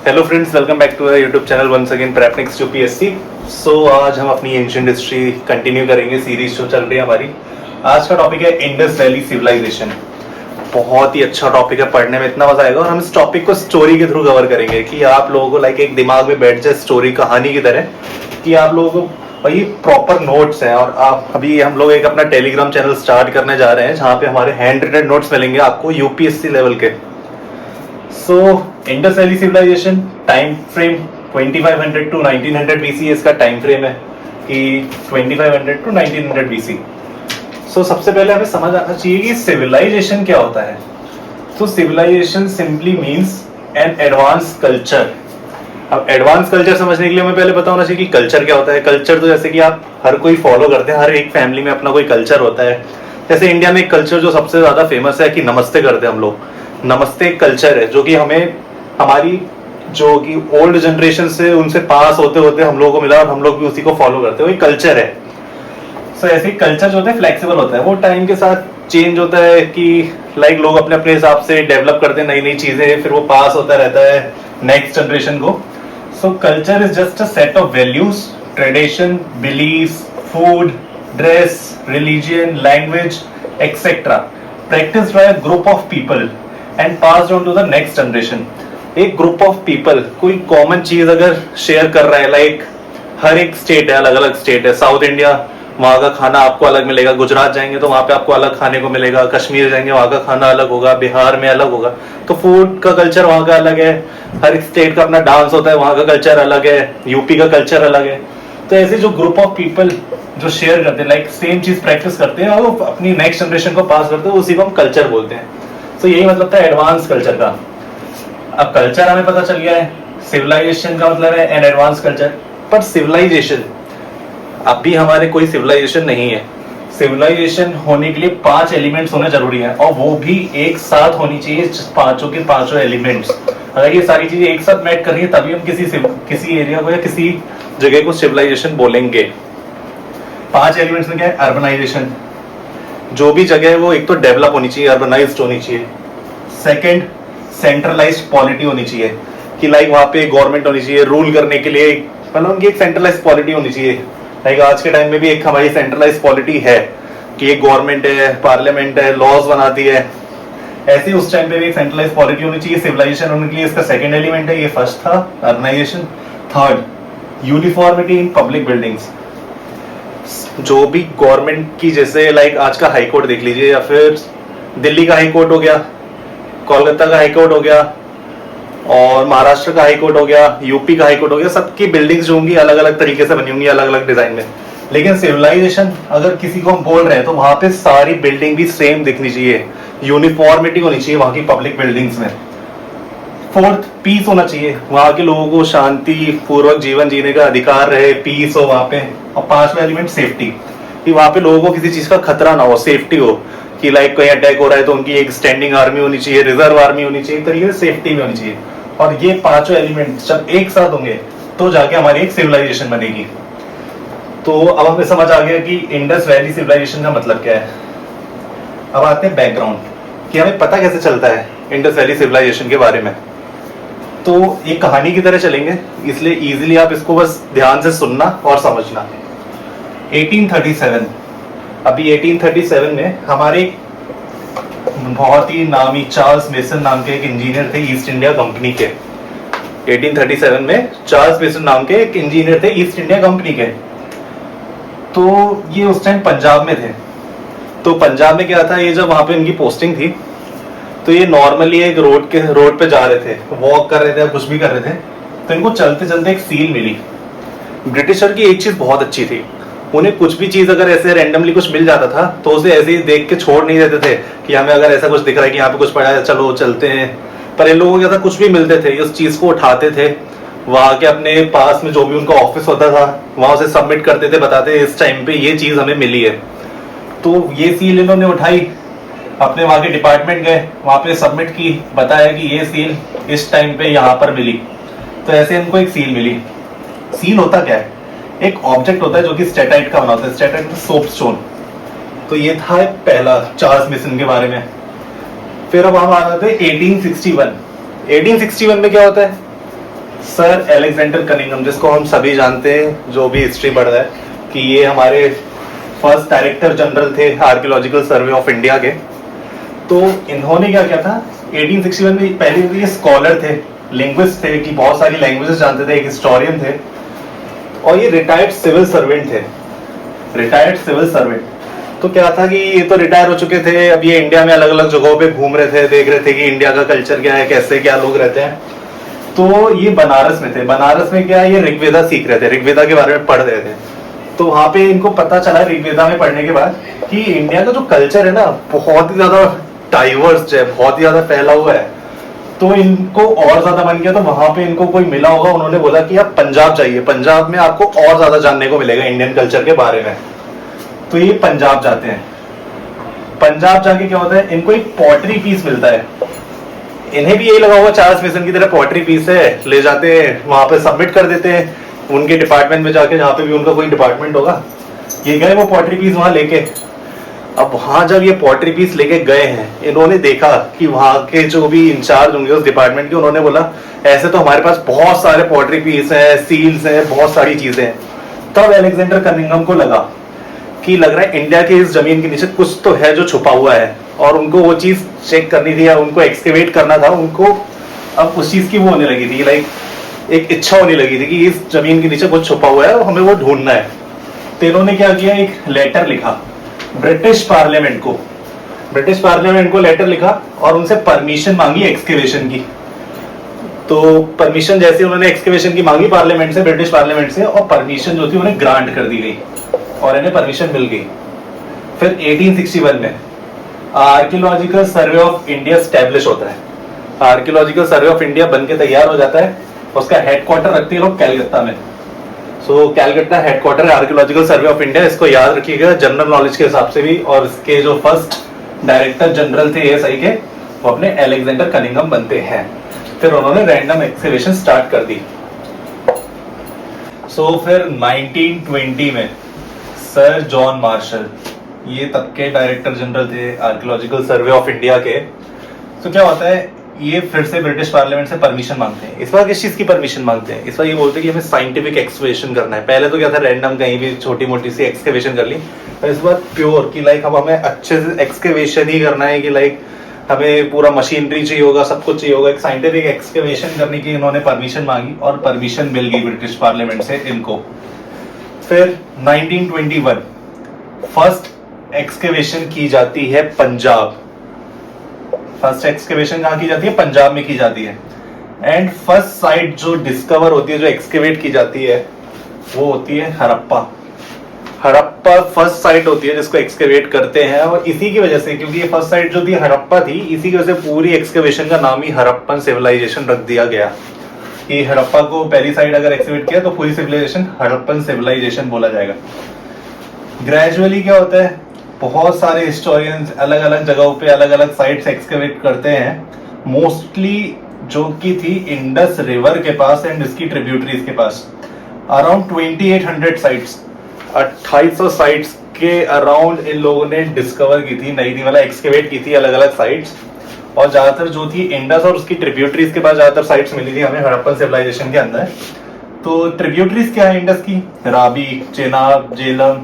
Hello friends, welcome back to YouTube channel once again Prepnix UPSC. So आज हम अपनी ancient history continue करेंगे, series जो चल रही है हमारी। आज का टॉपिक है इंडस वैली सिविलाइजेशन। बहुत ही अच्छा टॉपिक है, पढ़ने में इतना मजा आएगा। और हम इस टॉपिक को स्टोरी के थ्रू कवर करेंगे कि आप लोगों को लाइक एक दिमाग में बैठ जाए स्टोरी कहानी की तरह, कि आप लोगों को भाई प्रॉपर नोट्स हैं। और आप अभी हम लोग एक अपना टेलीग्राम चैनल स्टार्ट करने जा रहे हैं जहाँ पे हमारे हैंड रिटन नोट्स मिलेंगे आपको यूपीएससी लेवल के। So Indus valley civilisation time frame 2500 to 1900 BC इसका टाइम फ्रेम है कि 2500 टू 1900 बीसी। सो सबसे पहले हमें समझ आना चाहिए कि सिविलाइजेशन क्या होता है। तो civilisation simply means an advance culture. अब एडवांस कल्चर समझने के लिए हमें पहले पता होना चाहिए कि कल्चर क्या होता है। कल्चर तो जैसे कि आप हर कोई फॉलो करते हैं, हर एक फैमिली में अपना कोई कल्चर होता है। जैसे इंडिया में एक कल्चर जो सबसे ज्यादा फेमस है कि नमस्ते करते हैं हम लोग। नमस्ते कल्चर है जो कि हमें हमारी जो कि ओल्ड जनरेशन से उनसे पास होते होते हम लोगों को मिला और हम लोग भी उसी को फॉलो करते हैं, वही कल्चर है। सो ऐसे कल्चर जो होता है फ्लेक्सिबल होता है, वो टाइम के साथ चेंज होता है कि लाइक लोग अपने अपने हिसाब से डेवलप करते हैं नई नई चीजें, फिर वो पास होता रहता है नेक्स्ट जनरेशन को। So culture is just a set of values, tradition, believes, food, dress, religion, language etcetera practiced by a group of people and passed on to the next generation। एक ग्रुप ऑफ पीपल कोई common चीज अगर share कर रहा है, like हर एक state है, अलग अलग स्टेट है। साउथ इंडिया, वहाँ का खाना आपको अलग मिलेगा। गुजरात जाएंगे तो वहाँ पे आपको अलग खाने को मिलेगा। कश्मीर जाएंगे वहाँ का खाना अलग होगा। बिहार में अलग होगा। तो फूड का कल्चर वहाँ का अलग है। हर एक स्टेट का अपना डांस होता है, वहाँ का कल्चर अलग है। यूपी का कल्चर अलग है। तो ऐसे जो ग्रुप ऑफ पीपल जो शेयर करते हैं, लाइक सेम चीज प्रैक्टिस करते हैं और वो अपनी नेक्स्ट जनरेशन को पास करते हैं, उसी को हम कल्चर बोलते हैं। तो यही मतलब था एडवांस कल्चर का। अब कल्चर हमें पता चल गया है, सिविलाइजेशन का मतलब है एन एडवांस कल्चर। पर सिविलाइजेशन अभी हमारे कोई सिविलाइजेशन नहीं है। सिविलाइजेशन होने के लिए 5 एलिमेंट्स होने जरूरी है और वो भी एक साथ होनी चाहिए, पांचों के पांचों एलिमेंट्स। अगर ये सारी चीजें एक साथ मैच कर रही है तभी हम किसी एरिया को या किसी जगह को सिविलाइजेशन बोलेंगे। 5 एलिमेंट्स में क्या है? अर्बनाइजेशन, जो भी जगह है वो एक तो डेवलप होनी चाहिए, अर्बनाइज्ड होनी चाहिए। सेकंड, सेंट्रलाइज्ड पॉलिटी होनी चाहिए कि लाइक वहाँ पे गवर्नमेंट होनी चाहिए रूल करने के लिए, मतलब उनकी एक सेंट्रलाइज्ड पॉलिटी होनी चाहिए। लाइक आज के टाइम में भी एक हमारी सेंट्रलाइज्ड पॉलिटी है कि एक गवर्नमेंट है, पार्लियामेंट है, लॉज बनाती है। ऐसे उस टाइम पे भी एक सेंट्रलाइज्ड पॉलिटी होनी चाहिए। सिविलाइजेशन होने के लिए इसका सेकंड एलिमेंट है, ये फर्स्ट था urbanisation. Third, uniformity in public buildings. जो भी गवर्नमेंट की, जैसे लाइक आज का हाई कोर्ट देख लीजिए, या फिर दिल्ली का हाई कोर्ट हो गया, कोलकाता का हाई कोर्ट हो गया, और महाराष्ट्र का हाई कोर्ट हो गया, यूपी का हाई कोर्ट हो गया। सबकी बिल्डिंग्स जो होंगी अलग अलग तरीके से बनी होंगी, अलग अलग डिजाइन में। लेकिन सिविलाइजेशन अगर किसी को हम बोल रहे हैं तो वहां पे सारी बिल्डिंग भी सेम दिखनी चाहिए, यूनिफॉर्मिटी होनी चाहिए वहां की पब्लिक बिल्डिंग्स में। फोर्थ, पीस होना चाहिए, वहां के लोगों को शांति पूर्वक जीवन जीने का अधिकार रहे, पीस हो वहां पे। और 5वां एलिमेंट सेफ्टी, कि वहां पे लोगों को किसी चीज का खतरा ना हो, सेफ्टी हो, कि लाइक कोई अटैक हो रहा है तो उनकी एक स्टैंडिंग आर्मी होनी चाहिए, रिजर्व आर्मी होनी चाहिए, एक तरीके से सेफ्टी भी होनी चाहिए। और ये 5 एलिमेंट जब एक साथ होंगे तो जाके हमारी एक सिविलाइजेशन बनेगी। तो अब हमें समझ आ गया कि इंडस वैली सिविलाइजेशन का मतलब क्या है। अब आते हैं बैकग्राउंड, कि हमें पता कैसे चलता है इंडस वैली सिविलाइजेशन के बारे में। तो एक कहानी की तरह चलेंगे, इसलिए इजीली आप इसको बस ध्यान से सुनना और समझना। 1837, अभी 1837 में हमारे बहुत ही नामी चार्ल्स मेसन नाम के एक इंजीनियर थे ईस्ट इंडिया कंपनी के। 1837 में चार्ल्स मेसन नाम के एक इंजीनियर थे ईस्ट इंडिया कंपनी के। तो ये उस टाइम पंजाब में थे। तो पंजाब में क्या था, ये जब वहां पे इनकी पोस्टिंग थी तो ये नॉर्मली एक रोड पे जा रहे थे, वॉक कर रहे थे, कुछ भी कर रहे थे। तो इनको चलते चलते एक सील मिली। ब्रिटिशर की एक चीज बहुत अच्छी थी, उन्हें कुछ भी चीज अगर ऐसे रैंडमली कुछ मिल जाता था तो उसे ऐसे ही देख के छोड़ नहीं देते थे कि हमें अगर ऐसा कुछ दिख रहा है कि यहाँ पे कुछ पड़ा है चलो चलते हैं। पर इन लोगों को क्या था, कुछ भी मिलते थे उस चीज को उठाते थे, वहां के अपने पास में जो भी उनका ऑफिस होता था वहां उसे सबमिट करते थे, बताते इस टाइम पे ये चीज हमें मिली है। तो ये सील इन्होंने उठाई, अपने वहां के डिपार्टमेंट गए, वहां पे सबमिट की, बताया कि ये सील इस टाइम पे यहाँ पर मिली। तो ऐसे इनको एक सील मिली। सील होता क्या है, एक ऑब्जेक्ट होता है जो कि स्टेटाइट का बना होता है। स्टेटाइट में सोपस्टोन। तो ये था पहला चार्ल्स मेसन के बारे में। फिर अब हम आ जाते हैं 1861 में क्या होता है, सर एलेक्जेंडर कनिंघम, जिसको हम सभी जानते हैं जो भी हिस्ट्री पढ़ रहा है, कि ये हमारे फर्स्ट डायरेक्टर जनरल थे आर्कियोलॉजिकल सर्वे ऑफ इंडिया के। तो इन्होंने क्या किया था 1861 में, पहले तो ये स्कॉलर थे, लिंग्विस्ट थे, कि बहुत सारी लैंग्वेजेस जानते थे, एक हिस्टोरियन थे, और ये रिटायर्ड सिविल सर्वेंट थे। रिटायर्ड सिविल सर्वेंट, तो क्या था कि ये तो रिटायर हो चुके थे, अब ये इंडिया में अलग अलग जगहों पे घूम रहे थे, देख रहे थे कि इंडिया का कल्चर क्या है, कैसे क्या लोग रहते हैं। तो ये बनारस में थे। बनारस में क्या, ये ऋग्वेदा सीख रहे थे, ऋग्वेदा के बारे में पढ़ रहे थे। तो वहां पे इनको पता चला ऋग्वेदा में पढ़ने के बाद कि इंडिया का जो कल्चर है ना, बहुत ही ज्यादा डाइवर्स है, बहुत ही ज्यादा फैला हुआ है। तो इनको और ज्यादा मन किया, तो वहां पे इनको कोई मिला होगा, उन्होंने बोला कि आप पंजाब जाइए, पंजाब में आपको और ज्यादा जानने को मिलेगा इंडियन कल्चर के बारे में। तो ये पंजाब जाते हैं। पंजाब जाके क्या होता है, इनको एक पॉटरी पीस मिलता है। इन्हें भी यही लगा हुआ चार्ल्स मेसन की तरह पॉटरी पीस है, ले जाते हैं वहां पे सबमिट कर देते हैं उनके डिपार्टमेंट में जाके, जहां पे भी उनका कोई डिपार्टमेंट होगा। ये गए वो पॉटरी पीस वहां लेके। अब वहां जब ये पॉटरी पीस लेके गए हैं, इन्होंने देखा कि वहां के जो भी इंचार्ज होंगे उस डिपार्टमेंट के, उन्होंने बोला ऐसे तो हमारे पास बहुत सारे पॉटरी पीस है, सील्स है, बहुत सारी चीजें हैं। तब एलेक्जेंडर कनिंघम को लगा कि लग रहा है इंडिया के इस जमीन के नीचे कुछ तो है जो छुपा हुआ है, और उनको वो चीज चेक करनी थी या उनको एक्सकेवेट करना था। उनको अब उस चीज की वो होने लगी थी, लाइक एक इच्छा होने लगी थी कि इस जमीन के नीचे कुछ छुपा हुआ है और हमें वो ढूंढना है। तो इन्होंने क्या किया, एक लेटर लिखा ब्रिटिश पार्लियामेंट को। ब्रिटिश पार्लियामेंट को लेटर लिखा और उनसे परमिशन मांगी एक्सकेवेशन की। तो परमिशन जैसे उन्होंने एक्सकेवेशन की मांगी पार्लियामेंट से, ब्रिटिश पार्लियामेंट से, और परमिशन जो थी उन्हें ग्रांट कर दी गई और इन्हें परमिशन मिल गई। फिर 1861 में archaeological survey of India establish होता है। आर्कियोलॉजिकल सर्वे ऑफ इंडिया बनके तैयार हो जाता है। उसका हेडक्वार्टर रखते हैं लोग कैलकत्ता में। सो कैलकत्ता हेडक्वार्टर है आर्कियोलॉजिकल सर्वे ऑफ इंडिया। इसको याद रखिएगा जनरल नॉलेज के हिसाब से भी। और इसके जो फर्स्ट डायरेक्टर जनरल थे एएसआई के, वो अपने एलेक्जेंडर कनिंघम बनते हैं। फिर उन्होंने रैंडम एक्सकेवेशन स्टार्ट कर दी। सो फिर 1920 में सर जॉन मार्शल, ये तब के डायरेक्टर जनरल थे आर्कियोलॉजिकल सर्वे ऑफ इंडिया के। तो क्या होता है, ये फिर से ब्रिटिश पार्लियामेंट से परमिशन मांगते हैं। इस बार किस चीज की परमिशन मांगते हैं, इस बार ये बोलते हैं कि हमें साइंटिफिक एक्सकेवेशन करना है। पहले तो क्या था, रैंडम कहीं भी छोटी मोटी सी एक्सकेवेशन कर ली, पर इस बार प्योर की लाइक अब हमें अच्छे से एक्सकेवेशन ही करना है, कि लाइक हमें पूरा मशीनरी चाहिए होगा, सब कुछ चाहिए होगा। एक साइंटिफिक एक्सकेवेशन करने की इन्होंने परमिशन मांगी और परमिशन मिल गई ब्रिटिश पार्लियामेंट से इनको। फिर 1921 फर्स्ट एक्सकेवेशन की जाती है पंजाब। फर्स्ट एक्सकेवेशन कहां की जाती है, पंजाब में की जाती है। एंड फर्स्ट साइट जो डिस्कवर होती है, जो एक्सकेवेट की जाती है, वो होती है हड़प्पा। हड़प्पा फर्स्ट साइट होती है जिसको एक्सकेवेट करते हैं। और इसी की वजह से, क्योंकि ये फर्स्ट साइट जो थी हड़प्पा थी, इसी की वजह से पूरी एक्सकेवेशन का नाम ही हड़प्पन सिविलाइजेशन रख दिया गया। कि हड़प्पा को पहली साइट अगर एक्सकेवेट किया तो पूरी सिविलाइजेशन हड़प्पन सिविलाइजेशन बोला जाएगा। ग्रेजुअली क्या होता है, बहुत सारे हिस्टोरियंस अलग अलग जगहों पे अलग अलग साइट्स एक्सकेवेट करते हैं। मोस्टली जो की थी इंडस रिवर के पास एंड इसकी ट्रिब्यूटरीज के पास, अराउंड 2800 साइट्स, 2800 साइट्स के अराउंड इन लोगों ने डिस्कवर की थी, नई वाला एक्सकेवेट की थी अलग अलग साइट्स। और ज्यादातर जो थी इंडस और उसकी ट्रिब्यूटरीज के पास ज्यादातर साइट्स मिली थी हमें हड़प्पन सिविलाइजेशन के अंदर। तो ट्रिब्यूटरीज क्या है इंडस की, रावी, चेनाब, झेलम,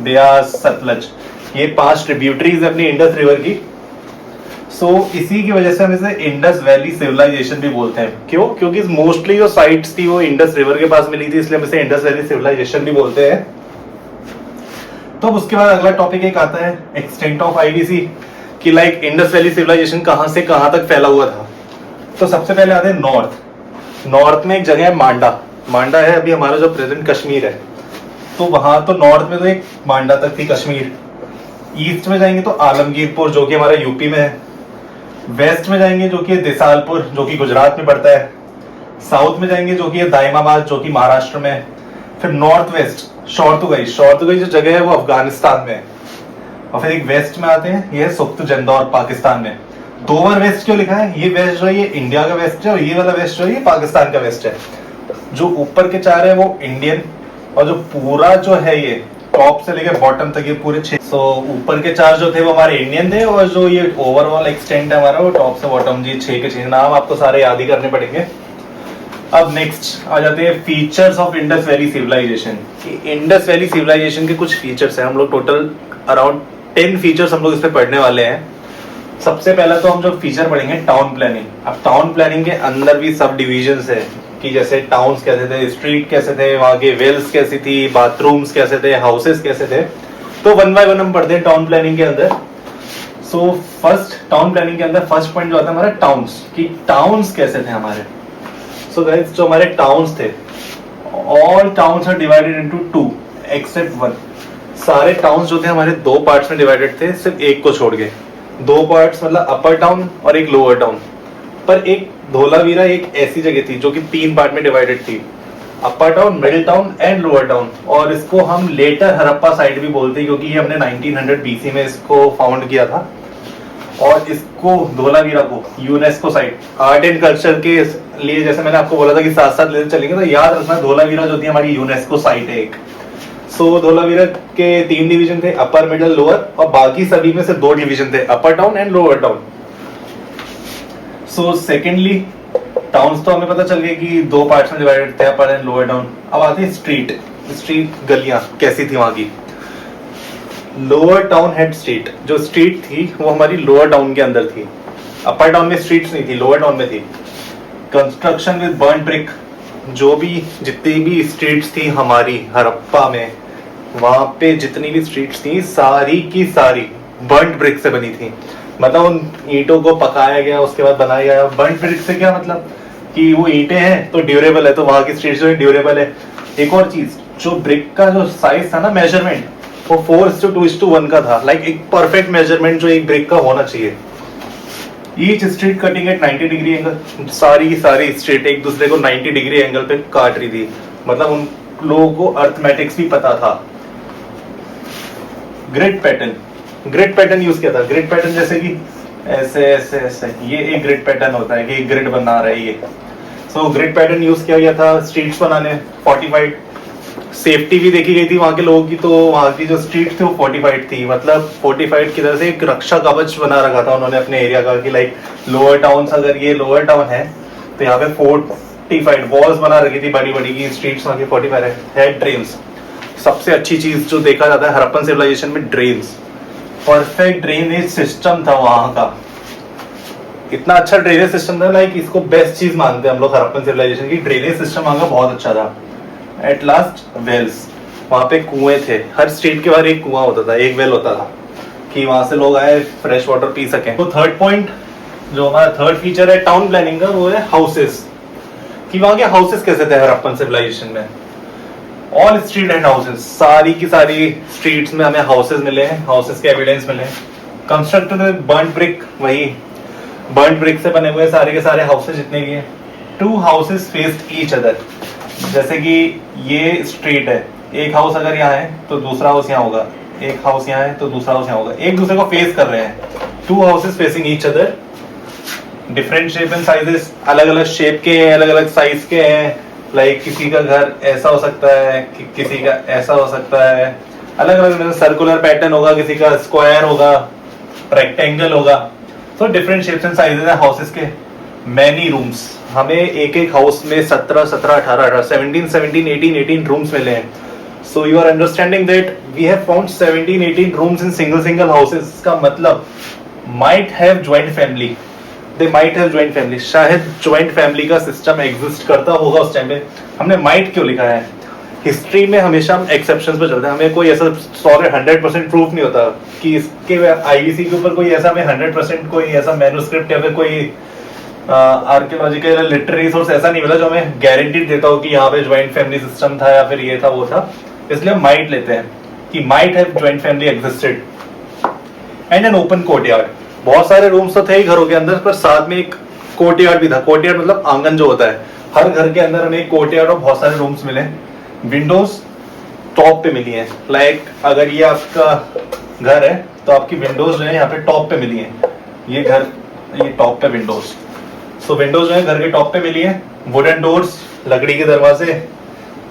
ब्यास, सतलज, ये 5 ट्रिब्यूटरीज अपनी इंडस रिवर की। सो इसी की वजह से हम इसे इंडस वैली सिविलाइजेशन भी बोलते हैं। क्यों, क्योंकि मोस्टली जो साइट्स थी वो इंडस रिवर के पास मिली थी, इसलिए हम इसे इंडस वैली सिविलाइजेशन भी बोलते हैं। तो उसके बाद अगला टॉपिक एक आता है एक्सटेंट ऑफ आईडीसी, कि लाइक इंडस वैली सिविलाइजेशन कहां से कहां तक फैला हुआ था। तो सबसे पहले आते हैं नॉर्थ। नॉर्थ में एक जगह है मांडा। मांडा है अभी हमारा जो प्रेजेंट कश्मीर है। तो वहां तो नॉर्थ में तो एक मांडा तक थी कश्मीर। ईस्ट में जाएंगे तो आलमगीरपुर जो कि हमारा यूपी में है। वेस्ट में जाएंगे जो कि देसालपुर जो कि गुजरात में पड़ता है। साउथ में जाएंगे जो कि दाइमाबाद जो कि महाराष्ट्र में है। फिर नॉर्थ वेस्ट शौर्तुगाई जो जगह है वो अफगानिस्तान में है। और फिर एक वेस्ट में आते हैं, ये है सुख्त जंदौर पाकिस्तान में। 2 बार वेस्ट क्यों लिखा है, ये वेस्ट जो है ये इंडिया का वेस्ट है और ये वाला वेस्ट जो है ये पाकिस्तान का वेस्ट है। जो ऊपर के 4 है वो इंडियन, और जो पूरा जो है ये टॉप से लेकर बॉटम तक ये पूरे 6। सो ऊपर के 4 जो थे वो हमारे इंडियन थे, और जो ये ओवरऑल एक्सटेंट है हमारा वो टॉप से बॉटम जी 6 के 6 नाम आपको सारे याद ही करने पड़ेंगे। अब नेक्स्ट आ जाते हैं features of Indus valley civilisation. Indus valley civilisation के कुछ फीचर्स हैं, हम लोग टोटल अराउंड 10 फीचर्स हम लोग इस पे पढ़ने वाले हैं। सबसे पहला तो हम जो फीचर पढ़ेंगे टाउन प्लानिंग। अब टाउन प्लानिंग के अंदर भी सब डिविजन्स है कि जैसे टाउन्स कैसे थे, स्ट्रीट कैसे थे, वहां के वेल्स कैसी थी, बाथरूम्स कैसे थे, हाउसेस कैसे थे। तो वन बाय वन हम पढ़ते हैं टाउन प्लानिंग के अंदर। सो फर्स्ट टाउन प्लानिंग के अंदर फर्स्ट पॉइंट जो आता है हमारा टाउन्स, कि टाउन्स कैसे थे हमारे। सो गाइस जो हमारे टाउन्स थे, all towns are divided into two except one. सारे टाउन्स जो थे हमारे दो पार्ट्स में डिवाइडेड थे, सिर्फ एक को छोड़ के। दो पार्ट्स मतलब अपर टाउन और एक लोअर टाउन। पर एक धोलावीरा एक ऐसी जगह थी जो कि 3 पार्ट में डिवाइडेड थी, upper town, middle town and lower town. और इसको हम लेटर हड़प्पा साइट भी बोलते हैं क्योंकि ये हमने 1900 बीसी में इसको फाउंड किया था। और इसको धोलावीरा को UNESCO site art and culture के लिए, जैसे मैंने आपको बोला था कि साथ साथ लेते चलेंगे, तो याद रखना धोलावीरा जो थी हमारी यूनेस्को साइट है एक। सो धोलावीरा के 3 डिवीजन थे, अपर, मिडिल, लोअर, और बाकी सभी में से 2 डिवीजन थे, upper town and lower town. So secondly towns तो हमें पता चल गया कि 2 पार्ट्स में डिवाइडेड थे, अपर एंड लोअर टाउन। अब आते हैं स्ट्रीट। स्ट्रीट गलियां कैसी थी वहां की। लोअर टाउन हेड स्ट्रीट, जो स्ट्रीट थी वो हमारी लोअर टाउन के अंदर थी। अपर टाउन में स्ट्रीट्स नहीं थी, लोअर टाउन में थी। कंस्ट्रक्शन विद बर्न ब्रिक, जो भी जितनी भी स्ट्रीट्स थी हमारी हड़प्पा में, वहां पे जितनी भी स्ट्रीट्स थी सारी की सारी बर्न ब्रिक से बनी थी। मतलब उन ईंटों को पकाया गया, उसके बाद बनाया गया। बर्न ब्रिक से क्या मतलब कि वो ईंटें हैं तो ड्यूरेबल है, तो वहां की स्ट्रीट्स जो है ड्यूरेबल है। एक और चीज, जो ब्रिक का जो साइज था ना, मेजरमेंट, वो 4:2:1 का था। लाइक एक परफेक्ट मेजरमेंट जो एक ब्रिक का होना चाहिए। Each street cutting at 90 degree angle, सारी की सारी स्ट्रीट एक दूसरे को 90 डिग्री एंगल पे काट रही थी। मतलब उन लोगों को अर्थमेटिक्स भी पता था। Grid pattern, grid pattern use किया था। ग्रिड पैटर्न जैसे कि ऐसे ऐसे ऐसे, ये एक ग्रिड पैटर्न होता है कि ग्रिड बना रहा है ये। सो ग्रिड पैटर्न यूज किया गया था स्ट्रीट्स बनाने। फोर्टिफाइड, सेफ्टी भी देखी गई थी वहां के लोगों की, तो वहां की जो स्ट्रीट थी वो फोर्टिफाइड थी। मतलब फोर्टिफाइड की तरह से एक रक्षा कवच बना रखा था उन्होंने अपने एरिया का, कि लाइक लोअर टाउन, अगर ये लोअर टाउन है तो यहाँ पे फोर्टिफाइड वॉल्स बना रखी थी बड़ी बड़ी, की स्ट्रीट्स वहां की फोर्टिफाइड है। ड्रेन्स, सबसे अच्छी चीज जो देखा जाता है हड़प्पन सिविलाइजेशन में, ड्रेन्स। परफेक्ट ड्रेनेज सिस्टम था वहां का, इतना अच्छा ड्रेनेज सिस्टम था। लाइक इसको बेस्ट चीज मानते हैं हम लोग हड़प्पन सिविलाइजेशन की, ड्रेनेज सिस्टम वहां का बहुत अच्छा था। एट लास्ट वेल्स, वहां पे कुएं थे। हर स्ट्रीट के बाहर एक कुआं होता था, एक वेल होता था कि वहां से लोग आए फ्रेश वाटर पी सकें। तो थर्ड पॉइंट जो हमारा थर्ड फीचर है टाउन प्लानिंग का, वो है हाउसेस, कि वहां के हाउसेस कैसे थे हड़प्पन सिविलाइजेशन में। ऑल स्ट्रीट एंड हाउसेस, सारी की सारी स्ट्रीट्स में हमें हाउसेस मिले हैं, हाउसेस के एविडेंस मिले हैं। कंस्ट्रक्टेड विद बर्न्ड ब्रिक, वही बर्न्ड ब्रिक से बने हुए सारे के सारे हाउसेस जितने भी हैं। 2 हाउसेस फेस्ड ईच अदर, जैसे कि ये स्ट्रीट है, एक हाउस अगर यहाँ है तो दूसरा हाउस यहाँ होगा, एक हाउस यहाँ है तो दूसरा हाउस यहाँ होगा, एक दूसरे को फेस कर रहे हैं। 2 houses facing each other, different shape and sizes, अलग अलग शेप के हैं, अलग अलग साइज के हैं। लाइक किसी का घर ऐसा हो सकता है, किसी का ऐसा हो सकता है, अलग अलग सर्कुलर पैटर्न होगा, किसी का स्क्वायर होगा, रेक्टेंगल होगा। तो डिफरेंट शेप्स एंड साइजेस हैं हाउसेस के। मैनी रूम्स, हमें एक एक हाउस में 17, 18, 17, 18 रूम्स मिले हैं। So you are understanding that we have found 17, 18 rooms in single houses. का मतलब might have joint family, they might have joint family, शायद ज्वाइंट फैमिली का सिस्टम एग्जिस्ट करता होगा उस टाइम पे। हमने माइट क्यों लिखा है? हिस्ट्री में हमेशा हम एक्सेप्शंस पे चलते हैं, हमें कोई ऐसा 100% प्रूफ नहीं होता कि इसके आईवीसी के ऊपर कोई ऐसा, हमें 100% कोई ऐसा मैन्युस्क्रिप्ट या फिर कोई आर्कियोलॉजिकल लिटरेरी सोर्स ऐसा नहीं मिला जो हमें गारंटीड देता हो कि यहाँ पे ज्वाइंट फैमिली सिस्टम था या फिर ये था वो था। इसलिए हम माइट लेते हैं कि might have joint family existed. And an open courtyard, बहुत सारे रूम्स तो थे ही घरों के अंदर, पर साथ में एक कोर्टयार्ड भी था। कोर्टयार्ड मतलब आंगन जो होता है, हर घर के अंदर हमें एक कोर्टयार्ड और बहुत सारे रूम्स मिले। विंडोज टॉप पे मिली है, लाइक अगर ये आपका घर है तो आपकी विंडोज जो है यहाँ पे टॉप पे मिली है। ये घर, ये टॉप पे विंडोज, सो विंडोज जो है घर के टॉप पे मिली है। वुडन डोर्स, लकड़ी के दरवाजे,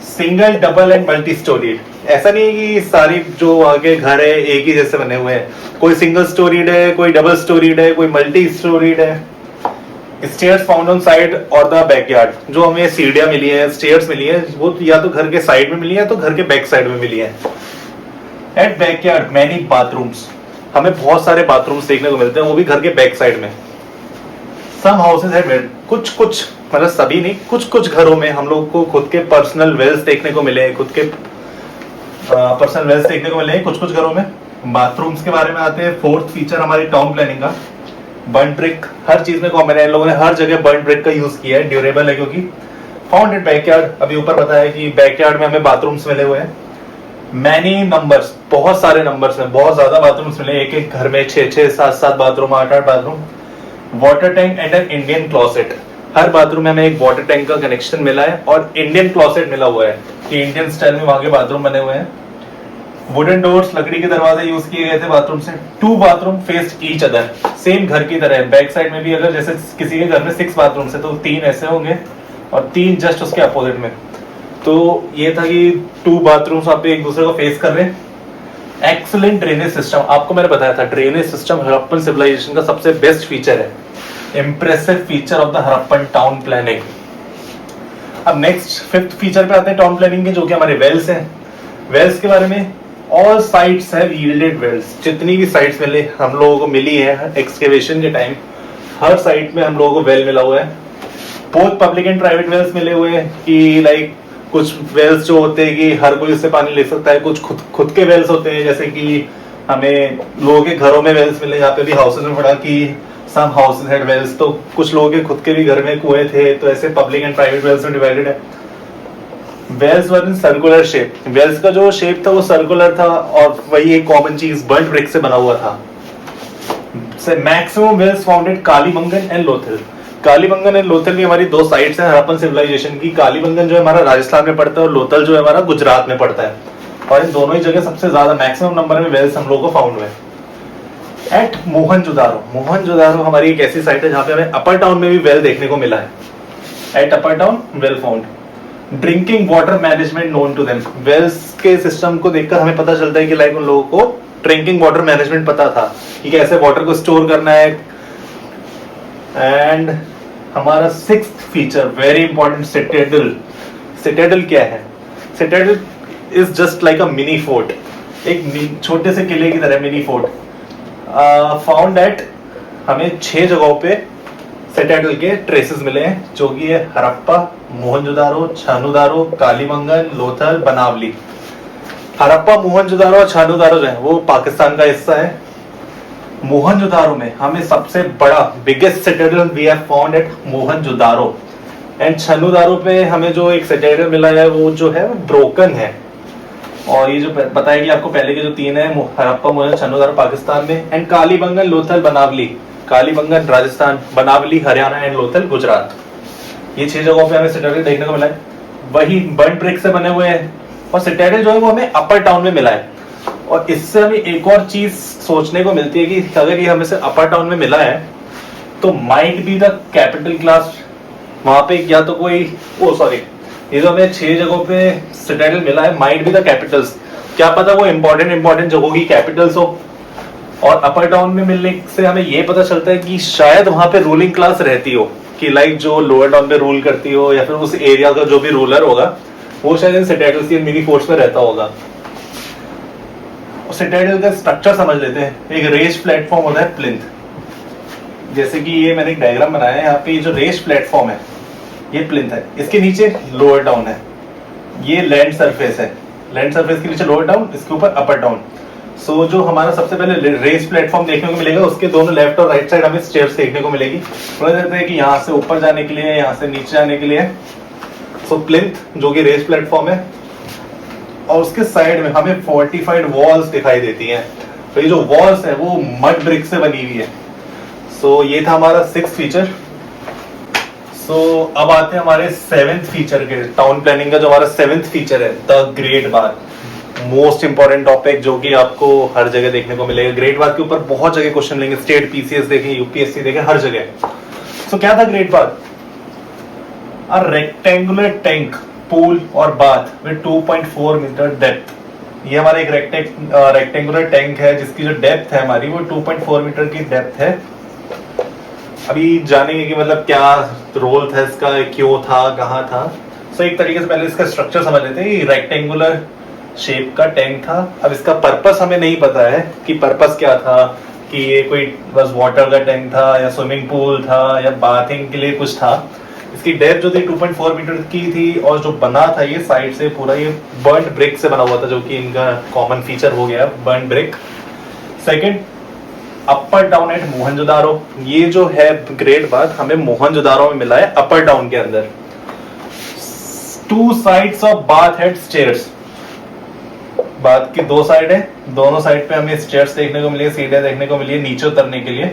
single, double and multi storeyed. ऐसा नहीं है कि सारी जो आगे घर है एक ही जैसे बने हुए हैं, कोई सिंगल स्टोरीड है, कोई डबल स्टोरीड है, कोई मल्टी स्टोरीड है। स्टेयर्स फाउंड ऑन साइड और द बैकयार्ड। जो हमें सीढ़ियां मिली है, स्टेयर्स मिली है, वो या तो घर के साइड में मिली है तो घर के बैक साइड में मिली है। एट बैकयार्ड मैनी बाथरूम्स, हमें बहुत सारे बाथरूम्स देखने को मिलते हैं, वो भी घर के बैक साइड में। सम हाउसेज हैड वेल, कुछ कुछ मतलब सभी नहीं, कुछ कुछ घरों में हम लोग को खुद के पर्सनल वेल्स देखने को मिले, खुद के पर्सनल वेल्स देखने को मिले कुछ कुछ घरों में। बाथरूम्स के बारे में आते हैं। फोर्थ फीचर हमारी टाउन प्लानिंग का बर्न ब्रिक। हर चीज में कॉमन है, इन लोगों ने हर जगह बर्न ब्रिक का यूज किया है, ड्यूरेबल है क्योंकि। फाउंड एट बैकयार्ड, अभी ऊपर बताया है कि बैकयार्ड में हमें बाथरूम्स मिले हुए हैं। मैनी नंबर्स, बहुत सारे नंबर्स हैं, बहुत ज्यादा बाथरूम्स मिले, एक एक घर में 6-6, 7-7 bathroom, 8-8 bathroom. Water tank and an Indian closet, her bathroom में हमें एक वाटर टैंक का कनेक्शन मिला है और इंडियन क्लॉसेट मिला हुआ है कि इंडियन स्टाइल में वहां के बाथरूम बने हुए हैं। वुडन डोर्स, लकड़ी के दरवाजे यूज किए गए थे बाथरूम से। 2 bathroom faced each other, same घर की तरह। बैक साइड में भी अगर जैसे किसी के घर में 6 बाथरूम है तो 3 ऐसे होंगे और 3 जस्ट उसके अपोजिट में। तो ये था कि 2 बाथरूम्स आप एक दूसरे को फेस कर रहे हैं। एक्सीलेंट ड्रेनेज सिस्टम, आपको मैंने बताया था ड्रेनेज सिस्टम हड़प्पन सिविलाइजेशन का सबसे बेस्ट फीचर है, impressive feature of the Harappan town planning. अब नेक्स्ट 5th फीचर पे आते हैं टाउन प्लानिंग के, जो कि हमारे वेल्स हैं। वेल्स के बारे में, all sites have yielded wells, जितनी भी साइट्स मिले हम लोगों को मिली है एक्सकेवेशन के टाइम, हर साइट में हम लोगों को वेल मिला हुआ है। Both public and private wells मिले हुए हैं कि लाइक कुछ वेल्स जो होते हैं कि हर कोई उससे पानी ले सकता है, कुछ खुद के वेल्स होते हैं, जैसे कि हमें लोगों के घरों में वेल्स मिले। यहाँ पे भी हाउसेज में पढ़ा कि सम हाउसेज हैड वेल्स, तो कुछ लोगों के खुद के भी घर में कुएं थे, तो ऐसे पब्लिक एंड प्राइवेट वेल्स में डिवाइडेड है। Wells were in circular shape, wells का जो शेप था वो सर्कुलर था और वही एक कॉमन चीज बर्न्ट ब्रिक से बना हुआ था। Maximum wells founded Kalibangan and Lothal. Kalibangan and Lothal की हमारी 2 साइट्स हैं हड़प्पन सिविलाइजेशन की। कालीबंगन जो है हमारा राजस्थान में पड़ता है और लोथल जो है हमारा गुजरात में पड़ता है, और इन दोनों ही जगह सबसे ज्यादा मैक्सिमम नंबर में वेल्स हम लोग को फाउंड हुए। एट मोहनजोदारो, मोहनजोदारो हमारी एक ऐसी साइट है जहां पे हमें अपर टाउन में भी वेल देखने को मिला है। At upper town well found. Drinking water management known to them, wells के सिस्टम को देखकर हमें पता चलता है कि लाइक उन लोगों को ड्रिंकिंग वाटर मैनेजमेंट पता था कि कैसे वाटर को स्टोर करना है। एंड हमारा 6th feature very important, Citadel. Citadel क्या है? Citadel is just like a mini fort, एक छोटे से किले की तरह मिनी फोर्ट। फाउंड एट, हमें 6 जगहों पे सिटाडेल के ट्रेसेस मिले हैं, जो कि है हड़प्पा, मोहनजोदारो, छानूदारो, कालीबंगन, लोथल, बनावली। हड़प्पा, मोहनजोदारो और छानूदारो जो है वो पाकिस्तान का हिस्सा है। मोहनजोदारो में हमें सबसे बड़ा biggest citadel we have found at Mohenjodaro. And Chanhudaro पे हमें जो एक सिटाडेल मिला है वो जो है ब्रोकन है। और ये जो बताया कि आपको पहले के जो 3 है, हड़प्पा, मोहनजोदारो, छानूदारो पाकिस्तान में, and Kalibangan, Lothal, Banawali. Kalibangan Rajasthan, Banawali Haryana and Lothal Gujarat. ये 6 जगहों पे हमें सिटाडेल देखने को मिला है। वही बर्न्ट ब्रिक से बने हुए हैं और सिटाडेल जो है वो हमें अपर टाउन में मिला है। और इससे हमें एक और चीज सोचने को मिलती है कि अगर ये हमें से अपर टाउन में मिला है तो might be the capital class वहां पे, या तो कोई ये जो हमें 6 जगहों पे सिटाडेल मिला है माइट बी द कैपिटल्स, क्या पता वो इंपॉर्टेंट जगहों की कैपिटल्स हो। और अपर टाउन में मिलने से हमें ये पता चलता है कि शायद वहां पे रूलिंग क्लास रहती हो, कि लाइक जो लोअर टाउन पे रूल करती हो या फिर उस एरिया का जो भी रूलर होगा वो शायद इन सिटाडेल्स की मिनी फोर्ट्स में रहता होगा। सिटाडेल का स्ट्रक्चर समझ लेते हैं। एक रेस प्लेटफॉर्म होता है प्लिंथ, जैसे कि ये मैंने एक डायग्राम बनाया है, यहाँ पे ये जो रेस प्लेटफॉर्म है ये प्लिंथ है, इसके नीचे लोअर टाउन है, ये लैंड सरफेस है, लैंड सरफेस के नीचे लोअर टाउन, इसके ऊपर अपर टाउन। सो जो हमारा सबसे पहले रेस प्लेटफॉर्म देखने को मिलेगा उसके दोनों लेफ्ट और राइट साइड हमें स्टेयर्स देखने को मिलेगी। बोला जाता है कि यहाँ से ऊपर जाने के लिए, यहाँ से नीचे जाने के लिए। सो प्लिंथ जो कि रेस प्लेटफॉर्म है, और उसके साइड में हमें फोर्टिफाइड वॉल्स दिखाई देती हैं। तो ये जो वॉल्स है वो मड ब्रिक से बनी हुई है। सो ये था हमारा 6th फीचर। सो अब आते हैं हमारे 7th फीचर के, टाउन प्लानिंग का जो हमारा 7th फीचर है, the great bath. Most important topic जो कि आपको हर जगह देखने को मिलेगा। ग्रेट बाथ के ऊपर बहुत जगह क्वेश्चन लेंगे, स्टेट पीसीएस देखें, यूपीएससी देखें, हर जगह। सो क्या था great bath? A rectangular tank, pool और बाथ विद 2.4 मीटर डेप्थ। ये हमारा एक रेक्टेंगुलर टैंक है जिसकी जो डेप्थ है हमारी वो 2.4 मीटर की डेप्थ है। अभी जानेंगे कि मतलब क्या रोल था इसका, क्यों था, कहाँ था। सो एक तरीके से पहले इसका स्ट्रक्चर समझ लेते हैं। रेक्टेंगुलर शेप का टैंक था। अब इसका पर्पस हमें नहीं पता है कि पर्पस क्या था, कि ये कोई बस वाटर का टैंक था या स्विमिंग पूल था या बाथिंग के लिए कुछ था। इसकी डेप्थ जो थी 2.4 मीटर की थी, और जो बना था ये साइड से पूरा ये बर्न्ड ब्रिक से बना हुआ था, जो कि इनका कॉमन फीचर हो गया बर्न्ड ब्रिक। सेकंड, अपर डाउन एट मोहनजोदारो। ये जो है ग्रेट बात हमें मोहनजोदारो में मिला है, अपर डाउन के अंदर। 2 sides of bath head stairs. Bath की 2 साइड है, दोनों साइड पे हमें स्टेयर्स देखने को मिली है, सीढ़ियां देखने को मिली है नीचे उतरने के लिए,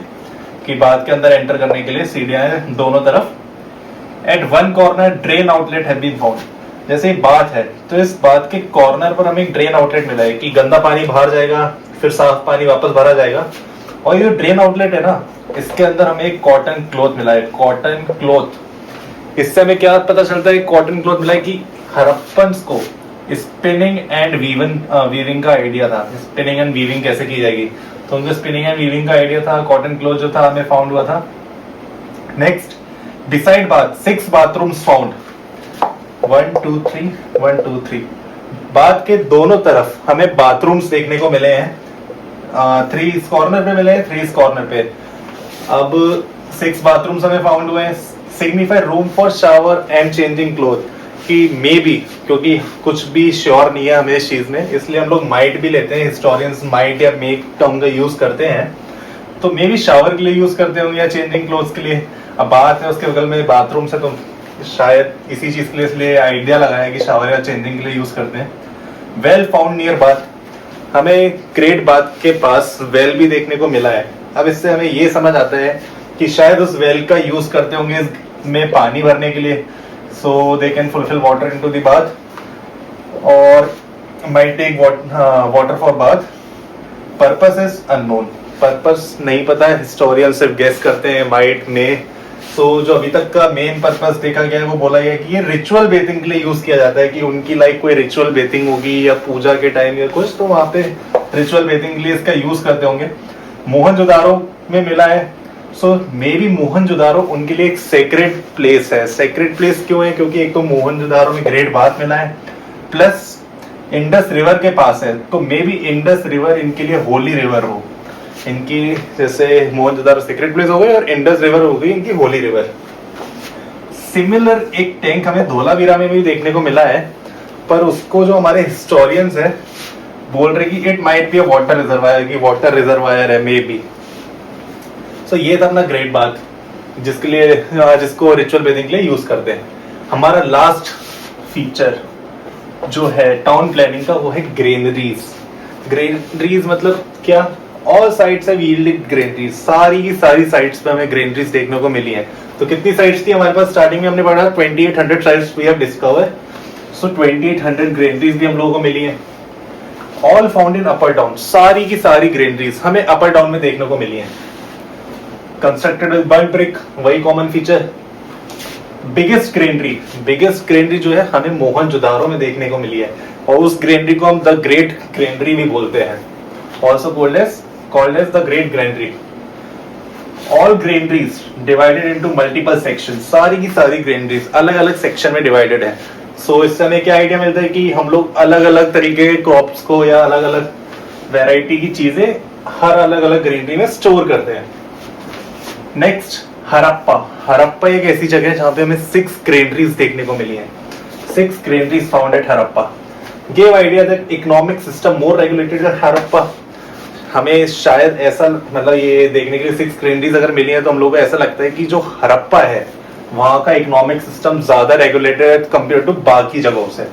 कि बाथ के अंदर एंटर करने के लिए सीढ़ियां हैं दोनों तरफ। At one corner drain outlet have been found. जैसे ही बात है तो इस बात के कॉर्नर पर हमें एक ड्रेन आउटलेट मिला है, कि गंदा पानी बाहर जाएगा फिर साफ पानी वापस भरा जाएगा। और ये ड्रेन आउटलेट है ना, इसके अंदर हमें एक कॉटन क्लॉथ मिला है, कॉटन क्लॉथ। इससे हमें क्या पता चलता है, कॉटन क्लॉथ मिला है कि हड़प्पन को स्पिनिंग एंड वीविंग का आइडिया था। स्पिनिंग एंड वीविंग कैसे की जाएगी, तो उनको स्पिनिंग एंड वीविंग का आइडिया था। कॉटन क्लॉथ जो था हमें फाउंड हुआ था। Next, decide bath 6 bathrooms found. 1 2 3 1 2 3। Bath के दोनों तरफ हमें बाथरूम्स देखने को मिले हैं। 3 इस कॉर्नर पे मिले हैं, 3 इस कॉर्नर पे। अब 6 बाथरूम्स हमें फाउंड हुए हैं। Signify room for shower and changing cloth, कि मे बी, क्योंकि कुछ भी श्योर नहीं है हमें इस चीज में, इसलिए हम लोग माइट भी लेते हैं। हिस्टोरियंस माइट या मेक टर्म का यूज करते हैं, तो मे बी शावर के लिए यूज करते होंगे या चेंजिंग क्लोथ्स के लिए। अब बात है उसके बगल में बाथरूम से, तो शायद इसी चीज के लिए इसलिए आइडिया लगाया कि शावर या चेंजिंग के लिए यूज करते हैं। Well found near bath. हमें ग्रेट बाथ के पास वेल भी देखने को मिला है। अब इससे हमें ये समझ आता है कि शायद उस वेल का यूज करते होंगे इसमें पानी भरने के लिए, so they can fulfil water into the bath और might take water for bath. Purpose is unknown. Purpose नहीं पता है, हिस्टोरियन सिर्फ गेस करते हैं माइट में। सो जो अभी तक का मेन पर्पस देखा गया है वो बोला गया है कि ये रिचुअल बेथिंग के लिए यूज किया जाता है, कि उनकी लाइक कोई रिचुअल बेथिंग होगी या पूजा के टाइम या कुछ, तो वहां पे रिचुअल बेथिंग के लिए इसका यूज करते होंगे। मोहनजोदारो में मिला है, सो मे बी मोहनजोदारो उनके लिए एक सेक्रेड प्लेस है। सेक्रेड प्लेस क्यों है, क्योंकि एक तो मोहनजोदारो में ग्रेट बाथ मिला है, प्लस इंडस रिवर के पास है, तो मे बी इंडस रिवर इनके लिए होली रिवर हो। इनकी जैसे मोहनजोदारो सीक्रेट प्लेस हो गई और इंडस रिवर हो गई इनकी होली रिवर। सिमिलर एक टैंक हमें धोलावीरा में भी देखने को मिला है, पर उसको जो हमारे हिस्टोरियंस है बोल रहे कि it might be a water reservoir, की वाटर रिजर्वायर है मे बी। सो ये था अपना ग्रेट बाथ, जिसके लिए जिसको रिचुअल बेथिंग के लिए यूज करते हैं। हमारा लास्ट फीचर जो है टाउन प्लानिंग का, वो है ग्रेनरीज। ग्रेनरीज मतलब क्या, all sides have yielded granaries. सारी की सारी साइट्स पे हमें ग्रेनरीज देखने को मिली है। तो कितनी साइट्स थी हमारे पास, स्टार्टिंग में हमने पढ़ा 2800 sites we have discover. So 2800 granaries भी हम लोगों को मिली है, all found in upper town. सारी की सारी ग्रेनरीज हमें अपर डाउन में देखने को मिली है। कंस्ट्रक्टेड विद बर्न्ड ब्रिक, वही कॉमन फीचर। बिगेस्ट ग्रेनरी जो है हमें मोहनजोदारो में देखने को मिली है, और उस ग्रेनरी को हम द ग्रेट ग्रेनरी भी बोलते हैं, also called as the great granary. All granaries divided into multiple sections. सारी की सारी granaries अलग अलग सेक्शन में डिवाइडेड है। सो इससे हमें क्या आइडिया मिलता है कि हम लोग अलग अलग तरीके के क्रॉप्स को या अलग अलग वैरायटी की चीजें हर अलग अलग ग्रेनरी में स्टोर करते हैं। नेक्स्ट, हड़प्पा एक ऐसी जगह है जहां पे हमें 6 ग्रेनरीज देखने को मिली है। 6 granaries found at Harappa give idea that economic system more regulated at Harappa. हमें शायद ऐसा, मतलब ये देखने के लिए 6 ग्रेनरीज अगर मिली है तो हम लोगों को ऐसा लगता है कि जो हड़प्पा है वहां का इकोनॉमिक सिस्टम ज्यादा रेगुलेटेड है कंपेयर टू बाकी जगहों से।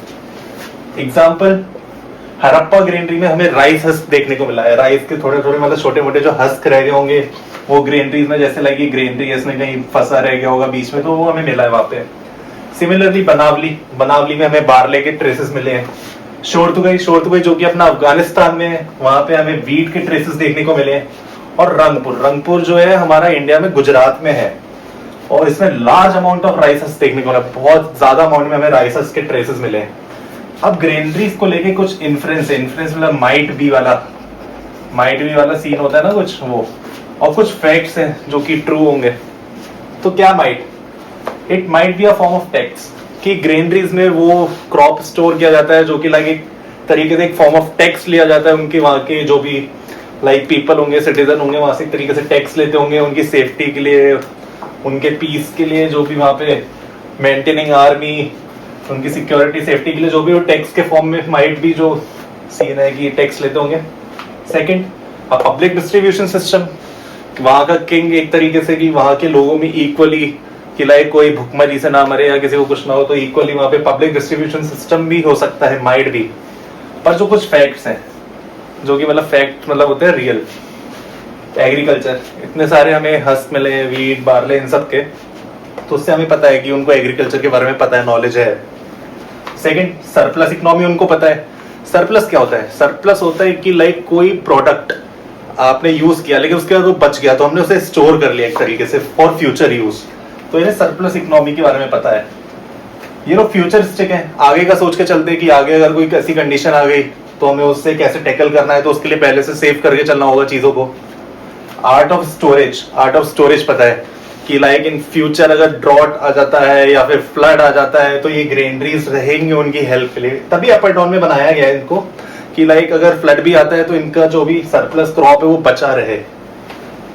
एग्जाम्पल, हड़प्पा ग्रेनरी में हमें राइस हस्क देखने को मिला है। राइस के थोड़े थोड़े मतलब छोटे मोटे जो हस्क रह गए होंगे वो ग्रेनरीज में, जैसे लगी ग्रेनरी इसमें कहीं फंसा रह गया होगा बीच में, तो वो हमें मिला है वहां पे। सिमिलरली बनावली में हमें बार्ले के ट्रेसेस मिले हैं। शोरतुगई जो कि अपना अफगानिस्तान में है, वहां पे हमें वीट के ट्रेसेस देखने को मिले हैं। और रंगपुर जो है हमारा इंडिया में गुजरात में है, और इसमें लार्ज अमाउंट ऑफ राइसेस देखने को मिला, बहुत ज्यादा अमाउंट में हमें राइसेस के ट्रेसेस मिले हैं। अब ग्रेनरीज को लेके कुछ इन्फ्लुएंस मतलब माइट बी वाला सीन होता है ना कुछ वो, और कुछ फैक्ट्स हैं जो कि ट्रू होंगे। तो क्या might, it might be a form of tax कि ग्रेनरीज में वो क्रॉप स्टोर किया जाता है, जो कि लाइक एक तरीके से एक फॉर्म ऑफ टैक्स लिया जाता है। उनके वहाँ के जो भी लाइक पीपल होंगे, सिटीजन होंगे, वहाँ से एक तरीके से टैक्स लेते होंगे उनकी सेफ्टी के लिए, उनके पीस के लिए, जो भी वहाँ पे मेंटेनिंग आर्मी, उनकी सिक्योरिटी सेफ्टी के लिए जो भी वो टैक्स के फॉर्म में माइट भी जो सीन है कि टैक्स लेते होंगे। सेकंड, पब्लिक डिस्ट्रीब्यूशन सिस्टम, वहाँ का किंग एक तरीके से कि वहाँ के लोगों में इक्वली कि लाइक कोई भुखमरी से ना मरे या किसी को कुछ ना हो, तो इक्वली वहाँ पे पब्लिक डिस्ट्रीब्यूशन सिस्टम भी हो सकता है, माइट भी। पर जो कुछ फैक्ट्स हैं, जो कि मतलब फैक्ट मतलब होते हैं रियल, एग्रीकल्चर, इतने सारे हमें हस्क मिले, वीट, बार्ले, इन सब के, तो उससे हमें पता है कि उनको एग्रीकल्चर के बारे में पता है, नॉलेज है। सेकंड, सरप्लस इकोनॉमी उनको पता है। सरप्लस क्या होता है? सरप्लस होता है कि लाइक कोई प्रोडक्ट आपने यूज किया लेकिन उसके बाद वो बच गया, तो हमने उसे स्टोर कर लिया एक तरीके से फॉर फ्यूचर यूज, तो इन्हें सरप्लस इकोनॉमी के बारे में पता है। ये लोग फ्यूचरिस्टिक है, आगे का सोच के चलते हैं कि आगे अगर कोई ऐसी कंडीशन आ गई तो हमें उससे कैसे टैकल करना है, तो उसके लिए पहले से सेव करके चलना होगा चीजों को। आर्ट ऑफ स्टोरेज पता है कि लाइक इन फ्यूचर अगर ड्रॉट आ जाता है या फिर फ्लड आ जाता है तो ये ग्रेनरीज रहेंगे उनकी हेल्प के लिए, तभी अपर टाउन में बनाया गया है इनको कि लाइक अगर फ्लड भी आता है तो इनका जो भी सरप्लस क्रॉप है वो बचा रहे।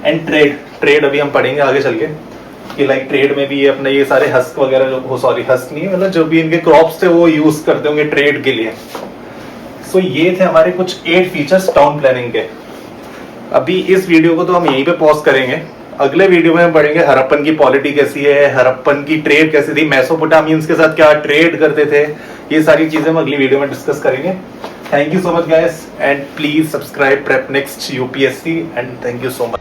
एंड ट्रेड अभी हम पढ़ेंगे आगे चल के कि लाइक ट्रेड में भी ये अपने ये सारे हस्क वगैरह जो, सॉरी हस्क नहीं, मतलब जो भी इनके क्रॉप्स थे वो यूज करते होंगे ट्रेड के लिए। सो ये थे हमारे कुछ 8 फीचर्स टाउन प्लानिंग के। अभी इस वीडियो को तो हम यहीं पे पॉज करेंगे, अगले वीडियो में हम पढ़ेंगे हड़प्पन की पॉलिटी कैसी है, हड़प्पन की ट्रेड कैसी थी, मेसोपोटामियंस के साथ क्या ट्रेड करते थे, ये सारी चीजें हम अगली वीडियो में डिस्कस करेंगे। Thank you so much guys and please subscribe prep next UPSC and thank you so much.